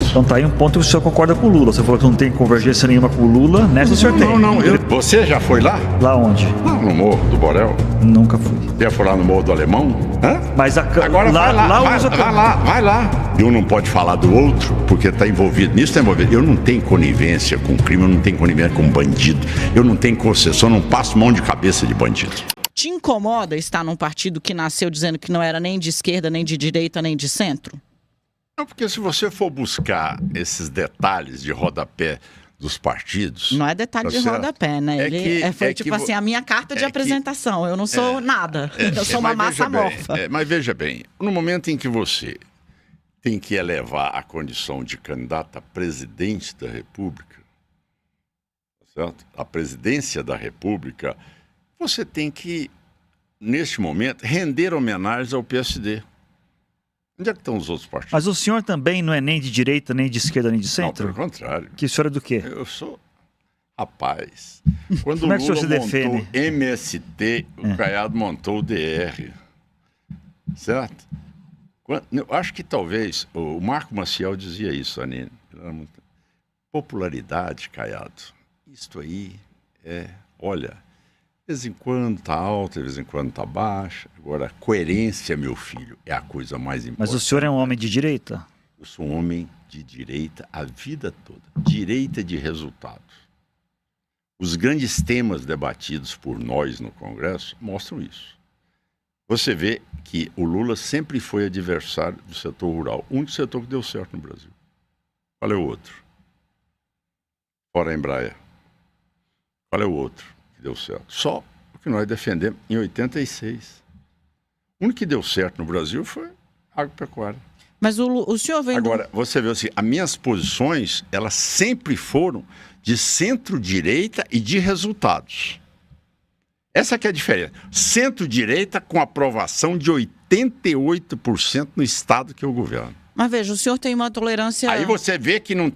isso. Então tá aí um ponto que o senhor concorda com o Lula. Você falou que não tem convergência nenhuma com o Lula, nessa o senhor tem. Não. Você já foi lá? Lá onde? Lá no Morro do Borel? Nunca fui. Já foi lá no Morro do Alemão? Hã? Mas agora vai lá. Eu não pode falar do outro, porque está envolvido nisso, está envolvido. Eu não tenho conivência com crime, eu não tenho conivência com bandido, eu não tenho concessão, não passo mão de cabeça de bandido. Te incomoda estar num partido que nasceu dizendo que não era nem de esquerda, nem de direita, nem de centro? Não, porque se você for buscar esses detalhes de rodapé dos partidos... Não é detalhe de rodapé, né? Foi tipo assim, a minha carta de apresentação. Eu não sou nada. Eu sou uma massa amorfa. Mas veja bem, no momento em que você tem que elevar a condição de candidato a presidente da República, certo? A presidência da República, você tem que, neste momento, render homenagens ao PSD. Onde é que estão os outros partidos? Mas o senhor também não é nem de direita, nem de esquerda, nem de centro? Não, pelo contrário. Que o senhor é do quê? Eu sou... Rapaz, quando Como o é que o senhor Lula se montou defende? MST, o Caiado montou o DR. Certo? Eu acho que talvez, o Marco Maciel dizia isso, Anine. Popularidade, Caiado, isto aí olha... De vez em quando está alta, de vez em quando está baixa. Agora, coerência, meu filho, é a coisa mais importante. Mas o senhor é um homem de direita? Eu sou um homem de direita a vida toda. Direita de resultados. Os grandes temas debatidos por nós no Congresso mostram isso. Você vê que o Lula sempre foi adversário do setor rural. O único setor que deu certo no Brasil. Qual é o outro? Fora a Embraer. Qual é o outro que deu certo? Só o que nós defendemos em 86. O único que deu certo no Brasil foi a agropecuária. Mas o senhor vem... Agora, você vê assim, as minhas posições, elas sempre foram de centro-direita e de resultados. Essa que é a diferença. Centro-direita com aprovação de 88% no estado que eu governo. Mas veja, o senhor tem uma tolerância... Aí você vê que não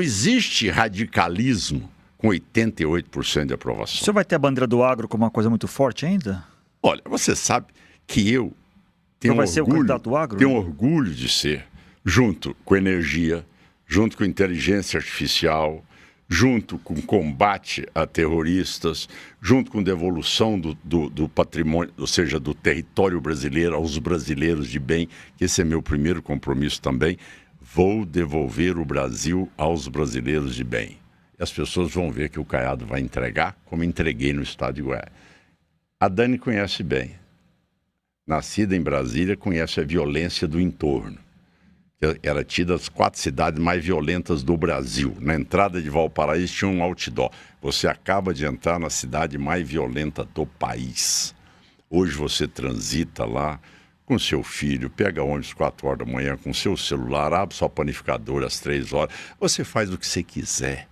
existe radicalismo com 88% de aprovação. O senhor vai ter a bandeira do agro como uma coisa muito forte ainda? Olha, você sabe que eu tenho vai ser o candidato do agro? Tenho orgulho de ser, junto com energia, junto com inteligência artificial, junto com combate a terroristas, junto com devolução do patrimônio, ou seja, do território brasileiro aos brasileiros de bem, que esse é meu primeiro compromisso também. Vou devolver o Brasil aos brasileiros de bem. As pessoas vão ver que o Caiado vai entregar, como entreguei no estado de Goiás. A Dani conhece bem. Nascida em Brasília, conhece a violência do entorno. Era tida as 4 cidades mais violentas do Brasil. Na entrada de Valparaíso tinha um outdoor. Você acaba de entrar na cidade mais violenta do país. Hoje você transita lá com seu filho, pega ônibus 4 horas da manhã, com seu celular, abre sua panificadora às 3 horas. Você faz o que você quiser.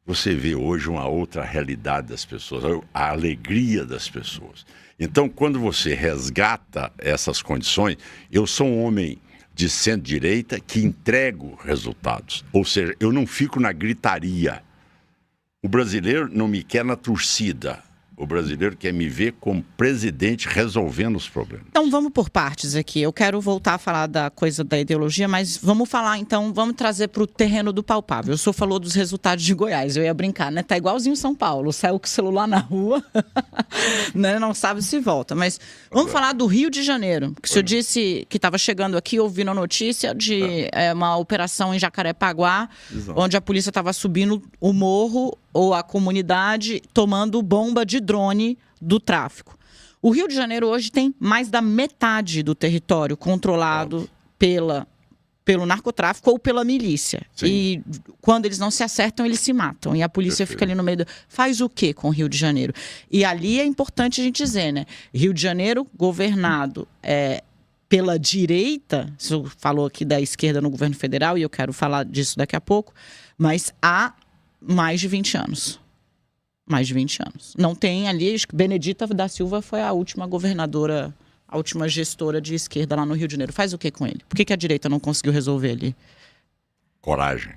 Você vê hoje uma outra realidade das pessoas, a alegria das pessoas. Então, quando você resgata essas condições, eu sou um homem de centro-direita que entrego resultados. Ou seja, eu não fico na gritaria. O brasileiro não me quer na torcida. O brasileiro quer me ver como presidente resolvendo os problemas. Então vamos por partes aqui. Eu quero voltar a falar da coisa da ideologia, mas vamos falar então, vamos trazer para o terreno do palpável. O senhor falou dos resultados de Goiás, eu ia brincar, né? Tá igualzinho São Paulo, saiu com o celular na rua, né? Não sabe se volta. Mas vamos falar do Rio de Janeiro, que o senhor disse que estava chegando aqui, ouvindo a notícia de uma operação em Jacarepaguá, onde a polícia estava subindo o morro ou a comunidade tomando bomba de drone do tráfico. O Rio de Janeiro hoje tem mais da metade do território controlado pelo narcotráfico ou pela milícia. Sim. E quando eles não se acertam, eles se matam. E a polícia fica ali no meio Faz o quê com o Rio de Janeiro? E ali é importante a gente dizer, né? Rio de Janeiro governado pela direita, o senhor falou aqui da esquerda no governo federal, e eu quero falar disso daqui a pouco, mas há mais de 20 anos. Mais de 20 anos. Não tem ali... Benedita da Silva foi a última governadora, a última gestora de esquerda lá no Rio de Janeiro. Faz o que com ele? Por que a direita não conseguiu resolver ali? Coragem.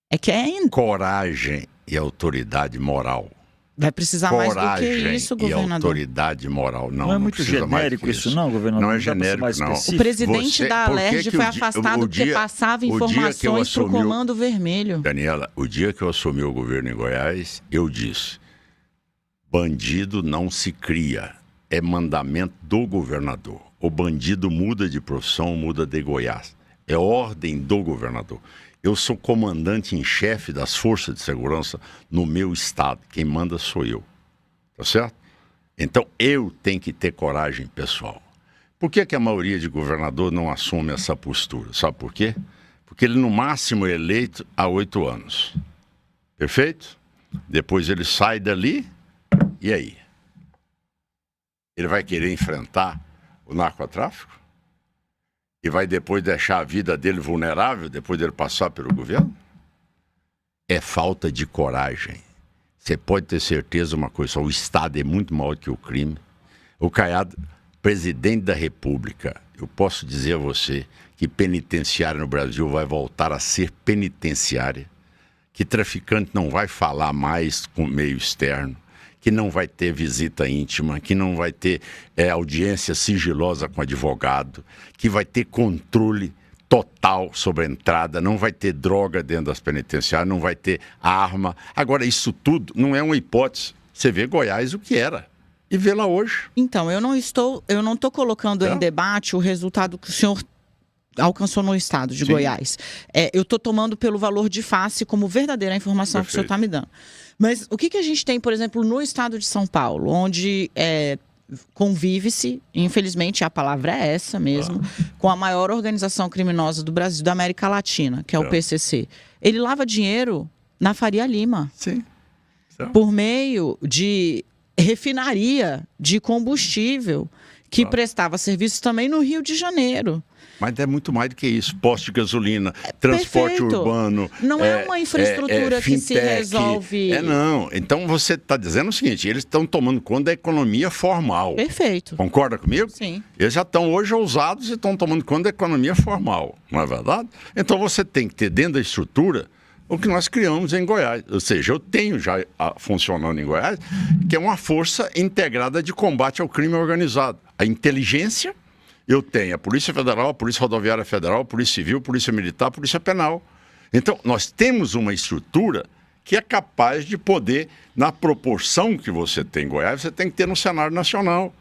É que Coragem e autoridade moral. Vai precisar mais do que coragem isso, e governador. autoridade moral. Não é muito precisa mais genérico que isso, não, governador? Não é Não dá pra ser genérico, mais não. específico? O presidente da por que Alerj que foi o dia- afastado o porque dia- passava o dia que eu informações para o assumi Comando Vermelho. Daniela, o dia que eu assumi o governo em Goiás, eu disse: bandido não se cria, é mandamento do governador. O bandido muda de profissão, muda de Goiás. É ordem do governador. Eu sou comandante em chefe das forças de segurança no meu estado. Quem manda sou eu. Tá certo? Então, eu tenho que ter coragem pessoal. Por que a maioria de governador não assume essa postura? Sabe por quê? Porque ele, no máximo, é eleito há 8 anos. Perfeito? Depois ele sai dali, e aí? Ele vai querer enfrentar o narcotráfico? E vai depois deixar a vida dele vulnerável, depois dele passar pelo governo? É falta de coragem. Você pode ter certeza de uma coisa, só o Estado é muito maior que o crime. O Caiado, presidente da República, eu posso dizer a você que penitenciária no Brasil vai voltar a ser penitenciária, que traficante não vai falar mais com o meio externo, que não vai ter visita íntima, que não vai ter audiência sigilosa com advogado, que vai ter controle total sobre a entrada, não vai ter droga dentro das penitenciárias, não vai ter arma. Agora, isso tudo não é uma hipótese. Você vê Goiás o que era e vê lá hoje. Então, eu não estou colocando em debate o resultado que o senhor alcançou no estado de Goiás. Eu estou tomando pelo valor de face como verdadeira informação que o senhor está me dando. Mas o que a gente tem, por exemplo, no estado de São Paulo, onde convive-se, infelizmente a palavra é essa mesmo, com a maior organização criminosa do Brasil, da América Latina, que é o PCC. Ele lava dinheiro na Faria Lima. Sim. Por meio de refinaria de combustível que prestava serviços também no Rio de Janeiro. Mas é muito mais do que isso. Posto de gasolina, transporte urbano. Não é uma infraestrutura que se resolve. Não. Então você está dizendo o seguinte: eles estão tomando conta da economia formal. Perfeito. Concorda comigo? Sim. Eles já estão hoje ousados e estão tomando conta da economia formal. Não é verdade? Então você tem que ter dentro da estrutura o que nós criamos em Goiás. Ou seja, eu tenho já funcionando em Goiás, que é uma força integrada de combate ao crime organizado. A inteligência. Eu tenho a Polícia Federal, a Polícia Rodoviária Federal, a Polícia Civil, a Polícia Militar, a Polícia Penal. Então, nós temos uma estrutura que é capaz de poder, na proporção que você tem em Goiás, você tem que ter no cenário nacional.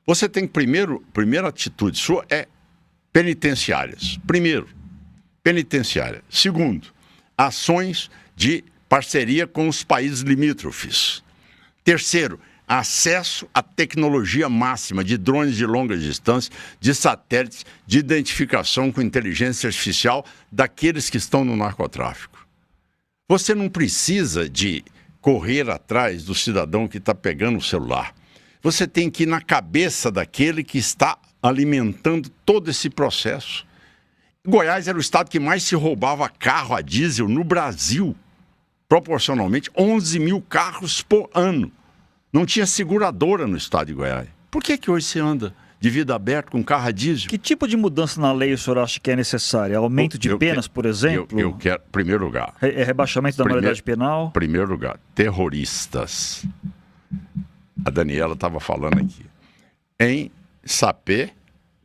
Você tem primeira atitude sua é penitenciárias. Primeiro, penitenciária. Segundo, ações de parceria com os países limítrofes. Terceiro, acesso à tecnologia máxima de drones de longa distância, de satélites, de identificação com inteligência artificial daqueles que estão no narcotráfico. Você não precisa de correr atrás do cidadão que está pegando o celular. Você tem que ir na cabeça daquele que está alimentando todo esse processo. Goiás era o estado que mais se roubava carro a diesel no Brasil. Proporcionalmente, 11 mil carros por ano. Não tinha seguradora no estado de Goiás. Por que hoje você anda de vida aberta com carro a diesel? Que tipo de mudança na lei o senhor acha que é necessária? Aumento de penas, por exemplo? Eu quero, primeiro lugar. Rebaixamento da maioridade penal? Primeiro lugar, terroristas. A Daniela estava falando aqui. Em Sapé,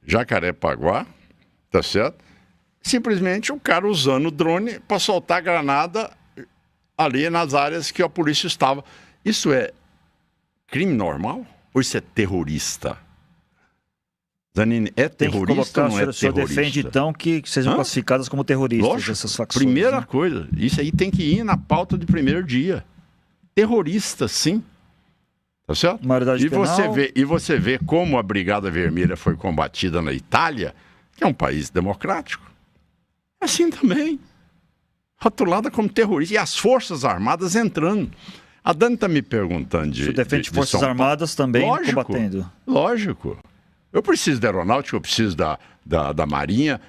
Jacarepaguá, tá certo? Simplesmente o cara usando o drone para soltar granada ali nas áreas que a polícia estava. Isso é crime normal? Ou isso é terrorista? Zanini, é terrorista ou não é terrorista? O senhor defende, então, que sejam classificadas como terroristas. Lógico, essas facções. Primeira coisa, isso aí tem que ir na pauta de primeiro dia. Terrorista, sim. Tá certo? Maioridade penal. Você vê como a Brigada Vermelha foi combatida na Itália, que é um país democrático. Assim também. Rotulada como terrorista. E as Forças Armadas entrando. A Dani está me perguntando de... Você defende Forças Armadas também combatendo? Lógico. Eu preciso da aeronáutica, eu preciso da Marinha.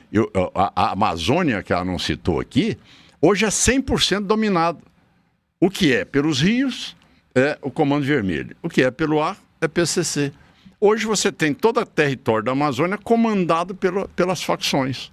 A Amazônia, que ela não citou aqui, hoje é 100% dominado. O que é pelos rios é o Comando Vermelho. O que é pelo ar é PCC. Hoje você tem todo o território da Amazônia comandado pelas facções.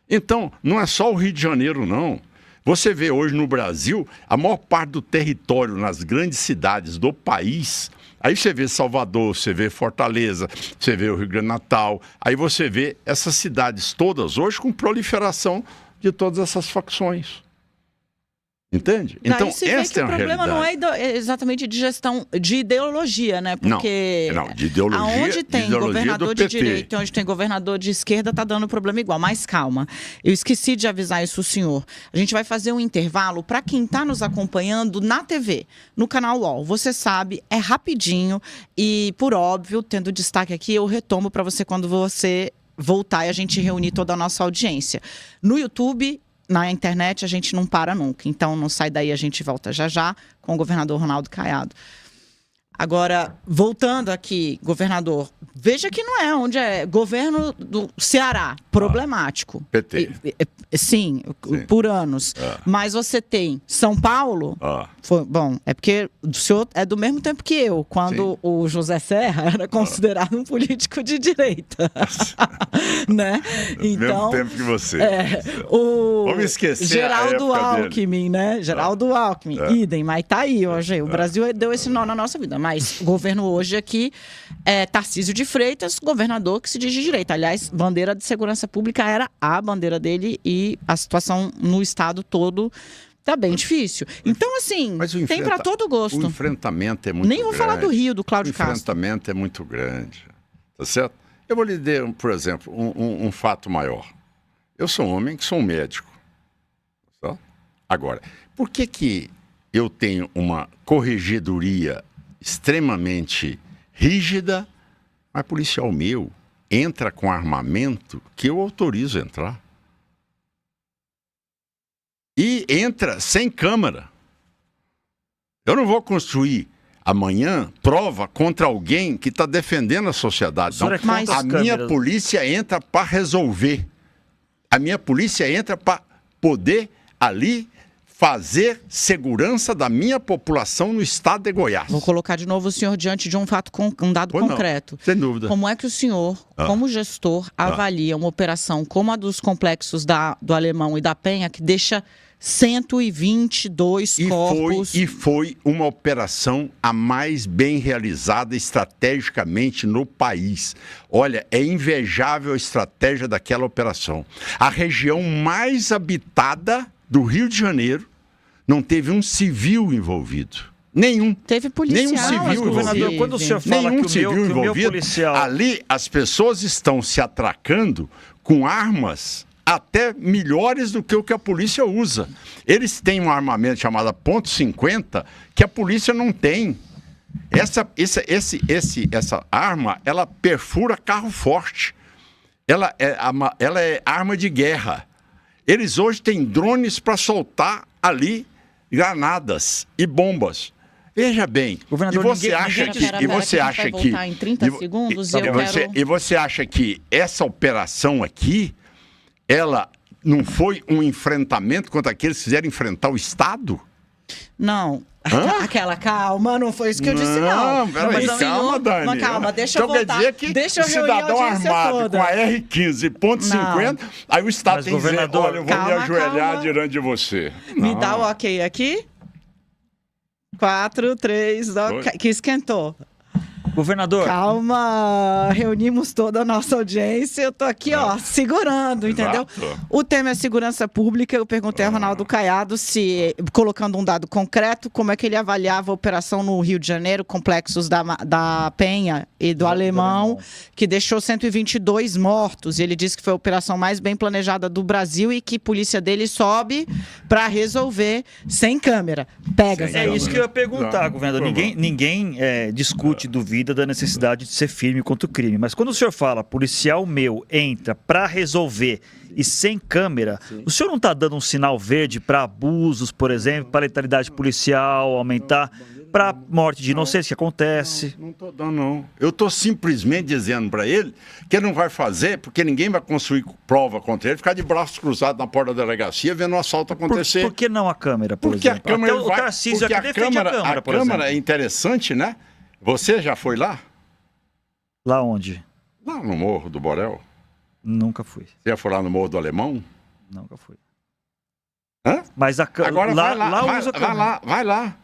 Então, não é só o Rio de Janeiro, não. Você vê hoje no Brasil, a maior parte do território nas grandes cidades do país, aí você vê Salvador, você vê Fortaleza, você vê o Rio Grande do Natal, aí você vê essas cidades todas hoje com proliferação de todas essas facções. Entende? Então, esta é a realidade. O problema não é exatamente de gestão, de ideologia, né? Porque não, de ideologia, aonde tem governador de direita e onde tem governador de esquerda, tá dando problema igual. Mas calma, eu esqueci de avisar isso, senhor. A gente vai fazer um intervalo para quem está nos acompanhando na TV, no canal UOL. Você sabe, é rapidinho e, por óbvio, tendo destaque aqui, eu retomo para você quando você voltar e a gente reunir toda a nossa audiência. No YouTube, na internet, a gente não para nunca. Então, não sai daí, a gente volta já já com o governador Ronaldo Caiado. Agora, voltando aqui, governador, veja que não é onde é governo do Ceará, problemático. PT. Sim, por anos. Mas você tem São Paulo, bom, é porque o senhor é do mesmo tempo que eu, quando o José Serra era considerado um político de direita. Né? Então, mesmo tempo que você. Vamos esquecer Geraldo Alckmin, né? Geraldo Alckmin, idem, mas tá aí hoje. O Brasil deu esse nó na nossa vida. Mas o governo hoje aqui é Tarcísio de Freitas, governador que se diz de direita. Aliás, bandeira de segurança pública era a bandeira dele e a situação no estado todo tá bem difícil. Então, assim, tem para todo gosto. O enfrentamento é muito grande. Nem vou falar do Rio, do Cláudio Castro. O enfrentamento é muito grande. Tá certo? Eu vou lhe dar, por exemplo, um fato maior. Eu sou um homem que sou um médico. Tá? Agora, por que eu tenho uma corregedoria extremamente rígida, mas policial meu entra com armamento que eu autorizo entrar? E entra sem câmera. Eu não vou construir amanhã prova contra alguém que está defendendo a sociedade. Não. Mas a minha polícia entra para resolver. A minha polícia entra para poder ali fazer segurança da minha população no estado de Goiás. Vou colocar de novo o senhor diante de um fato, um dado concreto. Sem dúvida. Como é que o senhor, como gestor, avalia uma operação como a dos complexos do Alemão e da Penha, que deixa 122 corpos? E foi uma operação a mais bem realizada estrategicamente no país. Olha, é invejável a estratégia daquela operação. A região mais habitada do Rio de Janeiro não teve um civil envolvido. Nenhum. Teve policial. Nenhum civil governador, quando o senhor fala nenhum que civil o meu envolvido, policial... ali as pessoas estão se atracando com armas até melhores do que o que a polícia usa. Eles têm um armamento chamado .50 que a polícia não tem. Essa arma, ela perfura carro forte. Ela é arma de guerra. Eles hoje têm drones para soltar ali granadas e bombas. Veja bem, governador, e você acha que essa operação aqui, ela não foi um enfrentamento contra aqueles que quiseram enfrentar o Estado? Não. Aquela calma, não foi isso que eu disse, não. Não, peraí, calma, Dani. Mas calma, deixa eu voltar. Então quer dizer que o cidadão armado toda com a R15 .50, aí o Estado tem que dizer, olha, eu vou me ajoelhar diante de você. Me dá o ok aqui. 4, 3, que esquentou. Governador. Calma, reunimos toda a nossa audiência. Eu tô aqui, segurando, entendeu? O tema é segurança pública. Eu perguntei ao Ronaldo Caiado se, colocando um dado concreto, como é que ele avaliava a operação no Rio de Janeiro, complexos da Penha e do Alemão, que deixou 122 mortos. E ele disse que foi a operação mais bem planejada do Brasil e que a polícia dele sobe para resolver sem câmera. É isso que eu ia perguntar, governador. Ninguém discute, duvida da necessidade de ser firme contra o crime. Mas quando o senhor fala, policial meu entra para resolver e sem câmera, o senhor não está dando um sinal verde para abusos, por exemplo, para letalidade policial aumentar, para morte de inocentes que acontece? Não estou dando, não. Eu estou simplesmente dizendo para ele que ele não vai fazer, porque ninguém vai construir prova contra ele, ficar de braços cruzados na porta da delegacia vendo o assalto acontecer. Por que não a câmera, por exemplo? A câmera o Tarcísio aqui defende a câmera, por exemplo. A câmera é interessante, né? Você já foi lá? Lá onde? Lá no Morro do Borel. Nunca fui. Você já foi lá no Morro do Alemão? Nunca fui. Hã? Mas Agora vai lá.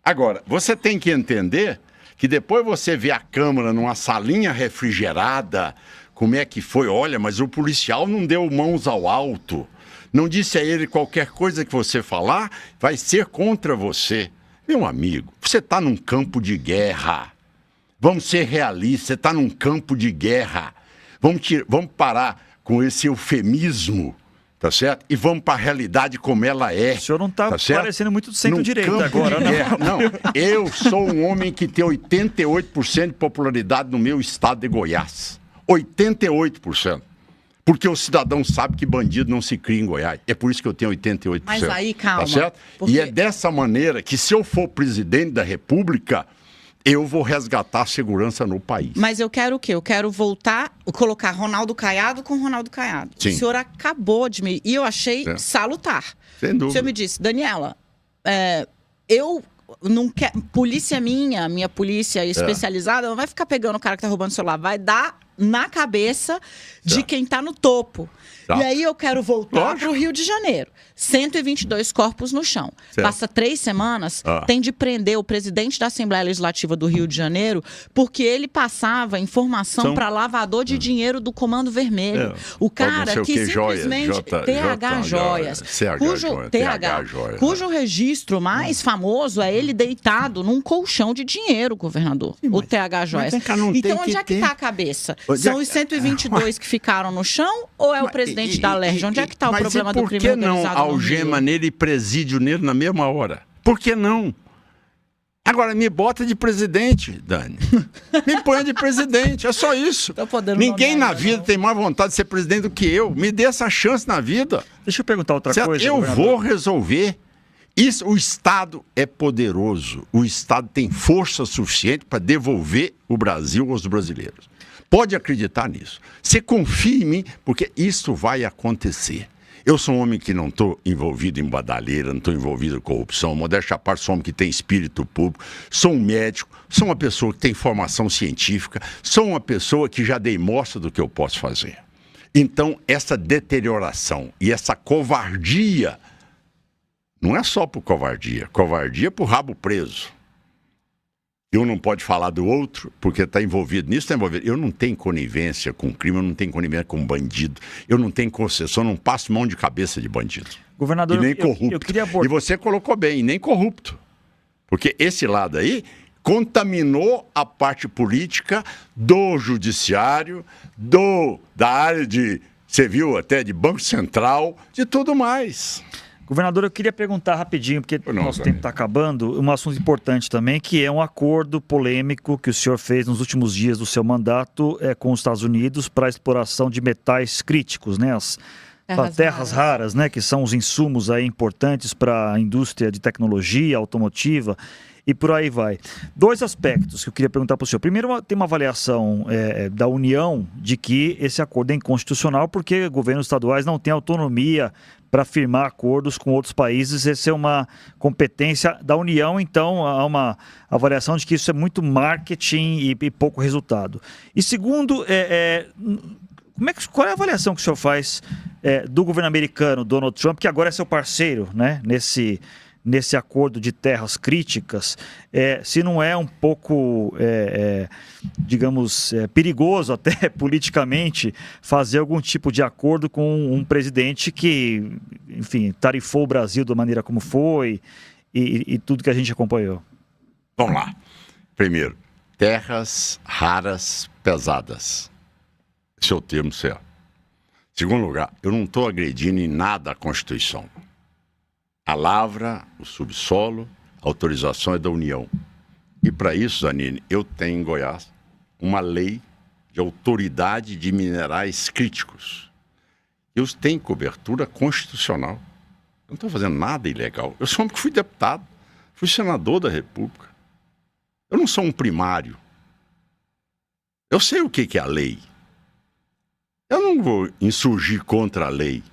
Agora, você tem que entender que depois você vê a Câmara numa salinha refrigerada, como é que foi? Olha, mas o policial não deu mãos ao alto. Não disse a ele qualquer coisa que você falar vai ser contra você. Meu amigo, você está num campo de guerra. Vamos ser realistas, você está num campo de guerra. Vamos parar com esse eufemismo, tá certo? E vamos para a realidade como ela é. O senhor não está parecendo muito do centro-direita agora, não. Não, eu sou um homem que tem 88% de popularidade no meu estado de Goiás. 88%. Porque o cidadão sabe que bandido não se cria em Goiás. É por isso que eu tenho 88%. Mas aí, calma. Tá certo? Porque... E é dessa maneira que, se eu for presidente da República, eu vou resgatar a segurança no país. Mas eu quero o quê? Eu quero voltar, colocar Ronaldo Caiado com Ronaldo Caiado. Sim. O senhor acabou de me... E eu achei salutar. Sem dúvida. O senhor me disse, Daniela, eu não quero... Polícia minha polícia especializada, não vai ficar pegando o cara que tá roubando o celular. Vai dar na cabeça de quem tá no topo. E aí eu quero voltar para o Rio de Janeiro. 122 corpos no chão. Passa 3 semanas, tem de prender o presidente da Assembleia Legislativa do Rio de Janeiro porque ele passava informação para lavador de dinheiro do Comando Vermelho. O cara que simplesmente... TH Joias. Cujo registro mais famoso é ele deitado num colchão de dinheiro, governador. O TH Joias. Então onde é que tá a cabeça? São os 122 que ficaram no chão ou é o presidente da LERJ? Onde é que está o problema do crime organizado? Mas por que não algema nele e presídio nele na mesma hora? Por que não? Agora, me bota de presidente, Dani. Me põe de presidente, é só isso. Ninguém na vida tem mais vontade de ser presidente do que eu. Me dê essa chance na vida. Deixa eu perguntar outra coisa. Eu vou resolver. Isso, o Estado é poderoso. O Estado tem força suficiente para devolver o Brasil aos brasileiros. Pode acreditar nisso. Você confia em mim, porque isso vai acontecer. Eu sou um homem que não estou envolvido em badalheira, não estou envolvido em corrupção. Modéstia à parte, sou um homem que tem espírito público. Sou um médico, sou uma pessoa que tem formação científica. Sou uma pessoa que já dei mostra do que eu posso fazer. Então, essa deterioração e essa covardia, não é só por covardia. Covardia por rabo preso. Um não pode falar do outro porque está envolvido nisso, está envolvido. Eu não tenho conivência com crime, eu não tenho conivência com bandido, eu não tenho concessão, eu não passo mão de cabeça de bandido. Governador, e nem corrupto. Eu queria abordar... E você colocou bem, nem corrupto. Porque esse lado aí contaminou a parte política do judiciário, da área de, você viu, até de Banco Central, de tudo mais. Governador, eu queria perguntar rapidinho, porque nosso tempo está acabando, um assunto importante também, que é um acordo polêmico que o senhor fez nos últimos dias do seu mandato com os Estados Unidos para a exploração de metais críticos, né? As terras raras, né? Que são os insumos aí importantes para a indústria de tecnologia, automotiva e por aí vai. 2 aspectos que eu queria perguntar para o senhor. Primeiro, tem uma avaliação da União de que esse acordo é inconstitucional porque governos estaduais não têm autonomia para firmar acordos com outros países. Essa é uma competência da União, então há uma avaliação de que isso é muito marketing e pouco resultado. E segundo, qual é a avaliação que o senhor faz do governo americano, Donald Trump, que agora é seu parceiro, né, nesse acordo de terras críticas, se não é um pouco, digamos, perigoso até politicamente fazer algum tipo de acordo com um presidente que, enfim, tarifou o Brasil da maneira como foi e tudo que a gente acompanhou. Vamos lá. Primeiro, terras raras pesadas. Esse é o termo certo. Segundo lugar, eu não estou agredindo em nada a Constituição. A lavra, o subsolo, a autorização é da União. E para isso, Zanini, eu tenho em Goiás uma lei de autoridade de minerais críticos. Eu tenho cobertura constitucional. Eu não estou fazendo nada ilegal. Eu sou um homem que fui deputado, fui senador da República. Eu não sou um primário. Eu sei o que é a lei. Eu não vou insurgir contra a lei.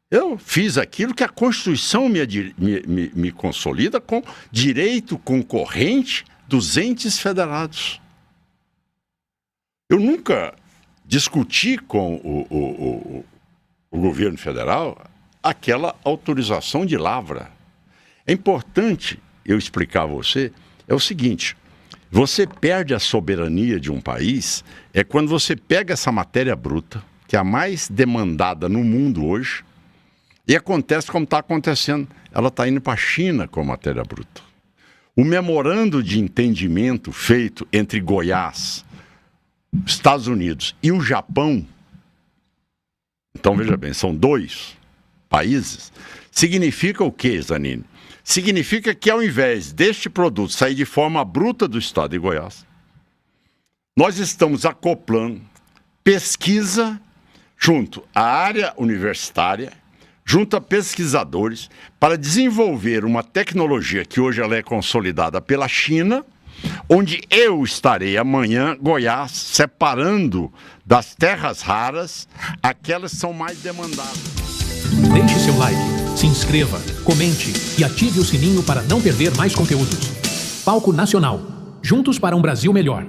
Eu fiz aquilo que a Constituição me consolida com direito concorrente dos entes federados. Eu nunca discuti com o governo federal aquela autorização de lavra. É importante eu explicar a você, é o seguinte, você perde a soberania de um país quando você pega essa matéria bruta, que é a mais demandada no mundo hoje, e acontece como está acontecendo. Ela está indo para a China com a matéria bruta. O memorando de entendimento feito entre Goiás, Estados Unidos e o Japão, então veja bem, são 2 países, significa o quê, Zanini? Significa que ao invés deste produto sair de forma bruta do estado de Goiás, nós estamos acoplando pesquisa junto à área universitária, junto a pesquisadores, para desenvolver uma tecnologia que hoje ela é consolidada pela China, onde eu estarei amanhã, Goiás, separando das terras raras aquelas que são mais demandadas. Deixe seu like, se inscreva, comente e ative o sininho para não perder mais conteúdos. Palco Nacional. Juntos para um Brasil melhor.